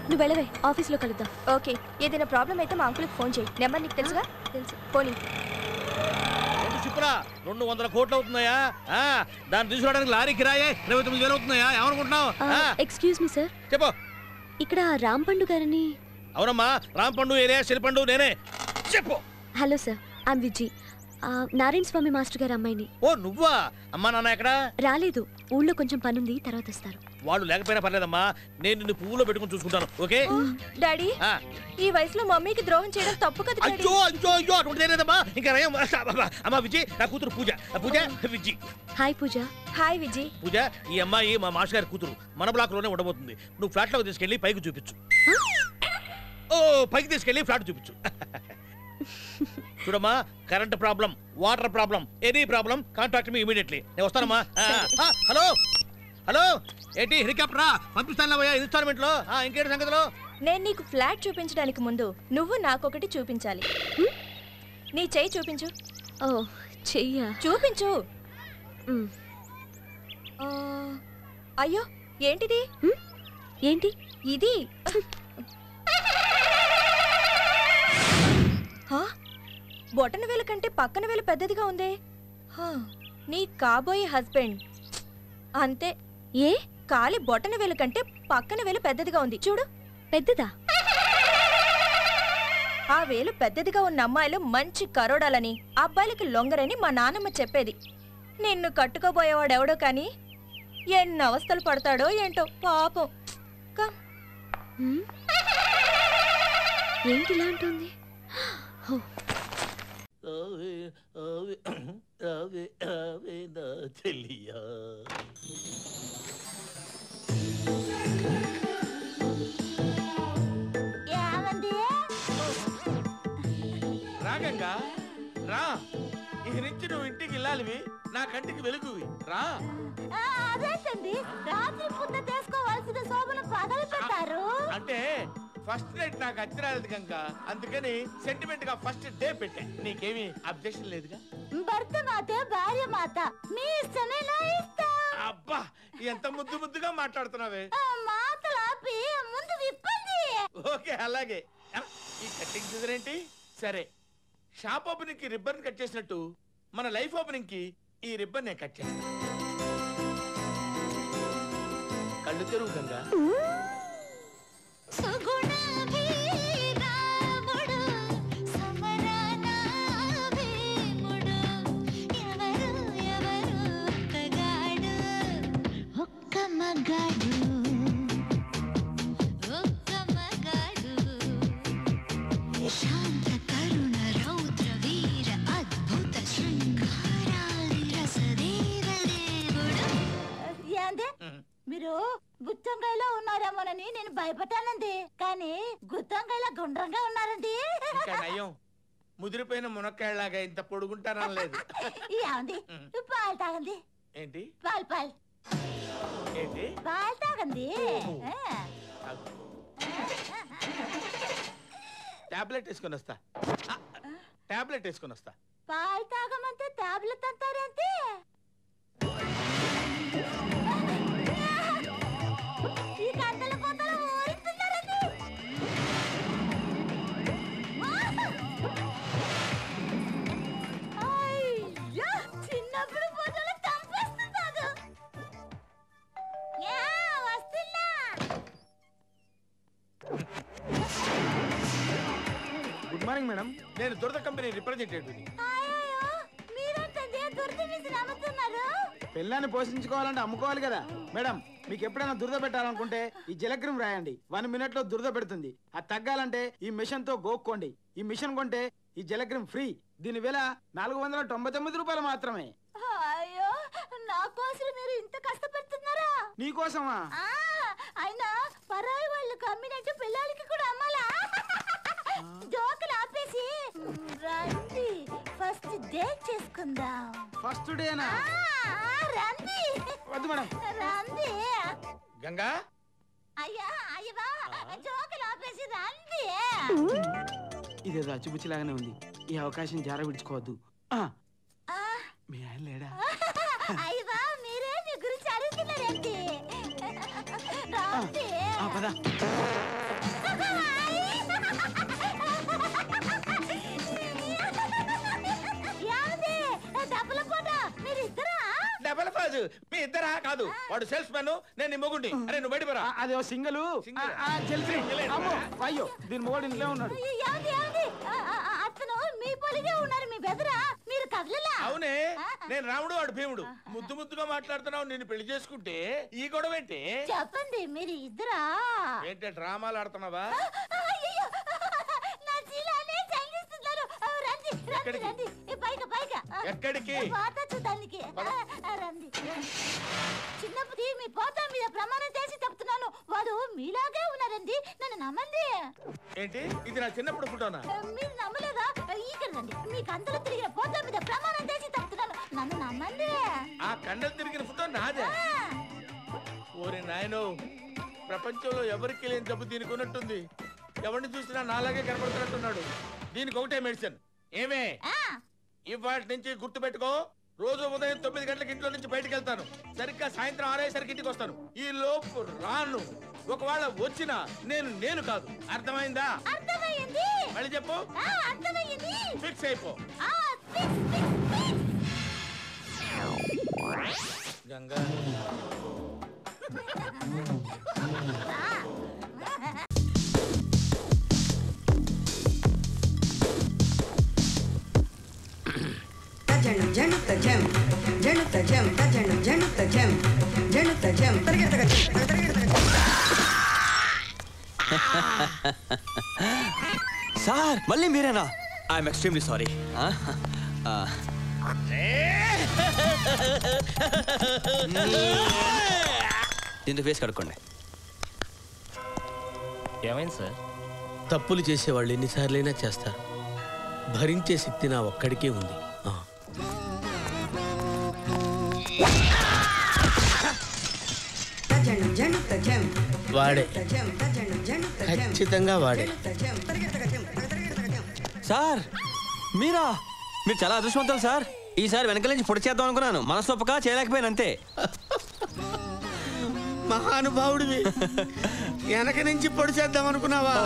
నువ్వు వెళ్ళవే, ఆఫీస్లో కలుద్దాం. ఓకే, ఏదైనా ప్రాబ్లం అయితే మా అంకుల్కి ఫోన్ చేయి. నెంబర్ నీకు తెలుసుగా? తెలుసు. పోనీ. 200 కోట్లు అవుతున్నాయా? దాన్ని తీసుకురావడానికి లారీ కిరాయే 29,000 అవుతున్నాయా? ఏమనుకుంటున్నావు? ఎక్స్క్యూజ్ మీ సార్, చెప్పు. ఇక్కడ రాంపండు గారని. అవునమ్మా, రాంపండు ఏరియా శిల్పండు నేనే. చెప్పు. Hello sir, I'm Viji, Narayana Swamy master గారు అమ్మాయిని. ఓ నువ్వా? అమ్మా నాన్న ఎక్కడా? రాలేదు, ఊళ్ళో కొంచెం పనుంది, తర్వాత వస్తారు. వాళ్ళు లేకపోయినా పర్లేదమ్మా, నేను నిన్ను పువ్వులో పెట్టుకుని చూసుకుంటాను. ఓకే డాడీ, ఈ వయసులో మమ్మీకి ద్రోహం చేయడం తప్పు కదా. అయ్యో అయ్యో అయ్యో, అటువంటి లేదమ్మా. ఇంకా అమ్మా విజయ్, నా కూతురు పూజ. పూజ విజయ్. హాయ్ పూజ. హాయ్ విజి. పూజ, ఈ అమ్మాయి మా మాస్టర్ గారి కూతురు. మన బ్లాక్ లోనే ఉండబోతుంది. నువ్వు ఫ్లాట్ లోకి తీసుకెళ్లి పైకి చూపించు. ఓ పైకి తీసుకెళ్లి ఫ్లాట్ చూపించు. చూడమ్మా, current problem, water problem, any problem, contact me immediately. నేను వస్తానమ్మా. హలో హలో, ఏంటి హెలికాప్టరా? పంపిస్తాను ఇన్స్టాల్మెంట్ లో. ఇంకేంటి సంగతిలో? నేను నీకు ఫ్లాట్ చూపించడానికి ముందు నువ్వు నాకొకటి చూపించాలి. నీ చెయ్యి చూపించు. ఓ చెయ్యా? చూపించు. అయ్యో ఏంటిది? ఏంటి ఇది? బొటన వేలు కంటే పక్కన వేలు పెద్దదిగా ఉందే. నీ కాబోయే హస్బెండ్ అంతే. ఏ? కాలి బొటన వేలు కంటే పక్కన వేలు పెద్దదిగా ఉంది చూడు. పెద్దదా? ఆ వేలు పెద్దదిగా ఉన్న అమ్మాయిలు మంచి కరోడాలని, అబ్బాయిలకి లొంగరని మా నాన్నమ్మ చెప్పేది. నిన్ను కట్టుకోబోయేవాడెవడో కానీ ఎన్ని అవస్థలు పడతాడో ఏంటో పాపం. ఏంటి ఇలా ఉంటుంది? రాగంగా రా, ఇక నుంచి నువ్వు ఇంటికి వెళ్ళాలివి, నా కంటికి వెలుగువి. రా. అదేంటండి, రాత్రి పూట చేసుకోవాల్సిన శోభను పగలు పెట్టారు. అంటే ఫస్ట్ నైట్ నాకు అచ్చిరాలేదు గంగ, అందుకని సెంటిమెంట్ గా ఫస్ట్ డే పెట్టా. నీకేమి అబ్జెక్షన్ లేదుగా? భర్త మాత భార్య మాత, మీ ఇష్టమే నా ఇష్టం. అబ్బా, ఎంత ముద్దు ముద్దుగా మాట్లాడుతున్నావే. మాటలు ఆపి ముందు విప్పండి. ఓకే అలాగే. ఈ కట్టింగ్ సీజన్ ఏంటి? సరే, షాప్ ఓపెనింగ్ కి రిబ్బన్ కట్ చేసినట్టు మన లైఫ్ ఓపెనింగ్ కి ఈ రిబ్బన్ నేను కట్ చేస్తాను. కళ్ళు తెరువు గంగా. మీరు గుత్తంకాయలో ఉన్నారేమోనని నేను భయపడ్డానండి, కానీ గుత్తంకాయలో గుండ్రంగా ఉన్నారండి. నయం, ముదిరిపోయిన మునక్కాయలాగా ఇంత పొడుగుంటానని లేదు. పాలు తాగండి. ఏంటి? పాలు ఏంటి? పాలు తాగండి. టాబ్లెట్ వేసుకొని వస్తా. టాబ్లెట్ వేసుకొని వస్తా. పాలు తాగమంటే టాబ్లెట్ అంటారంటే? ఈ గంటల కోతలు ఊరిస్తున్నారండి. అయ్యో, చిన్నప్పుడు ఫోటోలు చంపేస్తున్నాడు. వస్తున్నా. గుడ్ మార్నింగ్ మేడం, నేను దురద కంపెనీ రిప్రజెంటేటివ్ని. మీరేంటండి దురద మిషన్ అమ్ముతున్నారు? పిల్లాన్ని పోషించుకోవాలంటే అమ్ముకోవాలి కదా మేడం. మీకు ఎప్పుడైనా దురద పెట్టాలనుకుంటే ఈ జలక్రీమ్ రాయండి, 1 minute లో దురద పెడుతుంది. అది తగ్గాలంటే ఈ మిషన్ తో గోక్కోండి. ఈ మిషన్ కొంటే ఈ జలక్రీమ్ ఫ్రీ. దీని విల 499 రూపాయలు మాత్రమే. అయ్యో, నా కోసం మీరు ఇంత కష్టపడుతున్నారా? నీకోసమా? అయినా పరాయి వాళ్ళకి అమ్మినట్టు పిల్లలకి కూడా అమ్మాలా? జోకులు ఆపేసి రండి, ఫస్ట్ డేట్ చేసుకుందాం. ఫస్ట్ డేనా? రండి. వద్దు మేడం. రండి గంగా. అయ్యా అయ్యా, జోకులు ఆపేసి రండి. ఇదేదో అచ్చుపుచ్చిలాగానే ఉంది, ఈ అవకాశం జార విడుచుకోవద్దు. మీ ఆయన లేడా? అయ్యా, మీరే మీ గురించి అడుగుతున్నారండి. రండి. రాజు మీ ఇద్దరా కాదు వాడు సేల్స్ మ్యాన్ నేను నీ మొగుడిని అరే నువ్వు బయట అదే సింగల్ అయ్యో దీని మొగుడు ఇంట్లో ఉన్నాడు. అతను మీ పొలిగే ఉన్నారు మీ బెదరా మీరు కదలలా. అవునే నేను రాముడు వాడు భీముడు ముద్దు ముద్దుగా మాట్లాడుతున్నావు నిన్ను పెళ్లి చేసుకుంటే ఈ గొడవ ఏంటి చెప్పండి మీరు ఇద్దరా ఏంటి డ్రామాలు ఆడుతున్నావా నా జీలానే చంగిస్తున్నారు రండి రండి రండి పైగా పైగా ఎక్కడికి పాత చూడడానికి రండి చిన్నప్పుడు మీ పోత మీద ప్రమాణం చేసి చెప్తున్నాను వాడు మీలాగే ఉన్నారండి నన్ను నమ్మండి. ఏంటి ఇది నా చిన్నప్పుడు ఫోటోనా మీరు నమ్మలేదా ఇక్కడ రండి మీ కందలు తిరిగిన పోత మీద ప్రమాణం చేసి చెప్తున్నాను నన్ను నమ్మండి. ఆ కండలు తిరిగిన ఫోటో నాదే ఓరి నాయనో ప్రపంచంలో ఎవరికి లేని జబ్బు దీనికి ఉన్నట్టుంది ఎవరిని చూసినా నాలాగే కనబడుతున్నట్టున్నాడు దీనికి ఒకటే మెడిసిన్ ఏమే ఇవాటి నుంచి గుర్తు పెట్టుకో రోజు ఉదయం 9 గంటలకు ఇంట్లో నుంచి బయటకు వెళ్తాను సరిగ్గా సాయంత్రం 6 అయ్యేసరికి ఇంటికి వస్తాను ఈ లోపు రాను ఒకవేళ వచ్చినా నేను కాదు అర్థమైందా అర్థమైంది మళ్ళీ చెప్పు అర్థమైంది ఫిక్స్ అయిపో గంగా సార్ మళ్ళీ మీరేనా ఐఎమ్ ఎక్స్ట్రీమ్లీ సారీ దీంతో ఫేస్ కడుక్కోండి. ఏమైంది సార్? తప్పులు చేసేవాళ్ళు ఎన్నిసార్లైనా చేస్తారు భరించే శక్తి నా ఒక్కడికే ఉంది. వాడే ఖచ్చితంగా వాడే. సార్ మీరా మీరు చాలా అదృష్టవంతులు సార్. ఈసారి వెనకాల నుంచి పొడి చేద్దాం అనుకున్నాను మనసొప్పక చేయలేకపోయాను అంతే. మహానుభావుడివి వెనక నుంచి పొడి చేద్దాం అనుకున్నావా?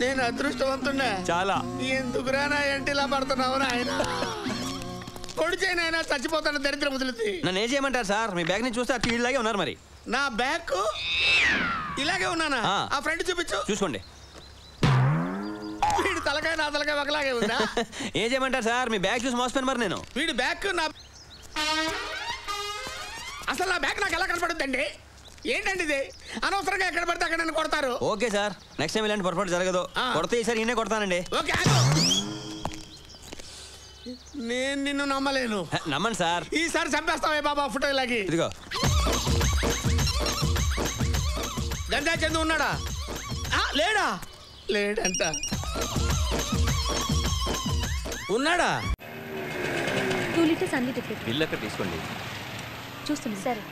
నేను అదృష్టవంతున్నా చాలా. ఎందుకురా నా ఏంటి ఇలా పడుతున్నావు ఆయన పొడి చేయనైనా చచ్చిపోతాను దరిద్ర ముదులుతుంది. నన్ను ఏం చేయమంటారు సార్? మీ బ్యాగ్ నుంచి చూస్తే అటు ఇలాగే ఉన్నారు. మరి నా బ్యాగ్ ఇలాగే ఉన్నానా? ఆ ఫ్రెండ్ చూపించు. చూసుకోండి. వీడి తలకాయ నా తలకాయ ఒకలాగే ఉందా? ఏం చేయమంటారు సార్? మీ బ్యాగ్ చూసి మోసపోయాను మరి నేను. వీడి బ్యాగ్ నా అసలు నా బ్యాగ్ నాకు ఎలా కనపడుద్దండి? ఏంటండి ఇది? అనవసరంగా ఎక్కడ పడితే అక్కడ నన్ను కొడతారు. ఓకే సార్ నెక్స్ట్ టైం ఇలాంటి పొరపాటు జరగదు. కొడితే ఈసారి ఈయనే కొడతానండి. ఓకే నేను నిన్ను నమ్మలేను. నమ్మండి సార్. ఈసారి చంపేస్తావే బాబా ఫోటో ఇలాగి. ఇదిగో గంజా చందు ఉన్నాడా? లేడా? లేడంట. ఉన్నాడా? 2 లీటర్స్ అన్ని టికెట్ బిల్ అక్కడ తీసుకోండి. చూస్తుంది. సరే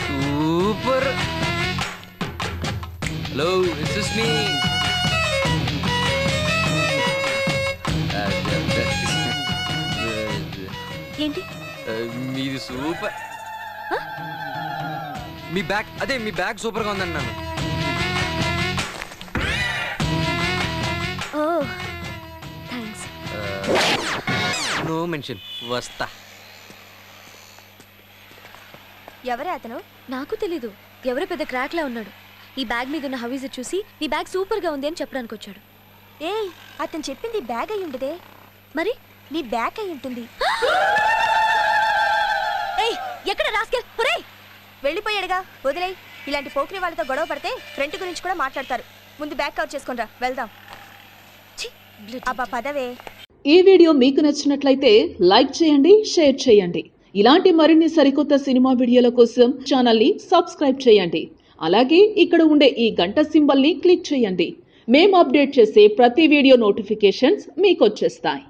సూపర్. హలో దిస్ ఇస్ మీ. ఏంటి మీది సూపర్. మీ బ్యాగ్ అదే మీ బ్యాగ్ సూపర్గా ఉందండి. నన్ను ఓ థ్యాంక్స్. No mention. వస్తా. ఎవరే అతను? నాకు తెలీదు. ఎవరో పెద్ద క్రాక్లా ఉన్నాడు. ఈ బ్యాగ్ మీద ఉన్న హవీజ్ చూసి నీ బ్యాగ్ సూపర్ గా ఉంది అని చెప్పడానికి వచ్చాడు. ఏయ్ అతను చెప్పింది బ్యాగ్ అయి ఉంటదే. మరి నీ బ్యాగ్ అయి ఉంటుంది. ఏయ్ ఎక్కడ రాస్కెల్? ఒరేయ్ వెళ్ళిపోయాడుగా వదిలేయ్. ఇలాంటి పోకిరి వాళ్ళతో గొడవ పడితే ఫ్రంట్ గురించి కూడా మాట్లాడతారు. ముందు బ్యాగ్ కవర్ చేసుకుంటా వెళ్దాం. అబ్బా పదవే. ఈ వీడియో మీకు నచ్చినట్లయితే లైక్ చేయండి, షేర్ చేయండి. ఇలాంటి మరిన్ని సరికొత్త సినిమా వీడియోల కోసం ఛానల్ని సబ్స్క్రైబ్ చేయండి. అలాగే ఇక్కడ ఉండే ఈ గంట సింబల్ని క్లిక్ చేయండి. మేము అప్డేట్ చేసే ప్రతి వీడియో నోటిఫికేషన్స్ మీకు వచ్చేస్తాయి.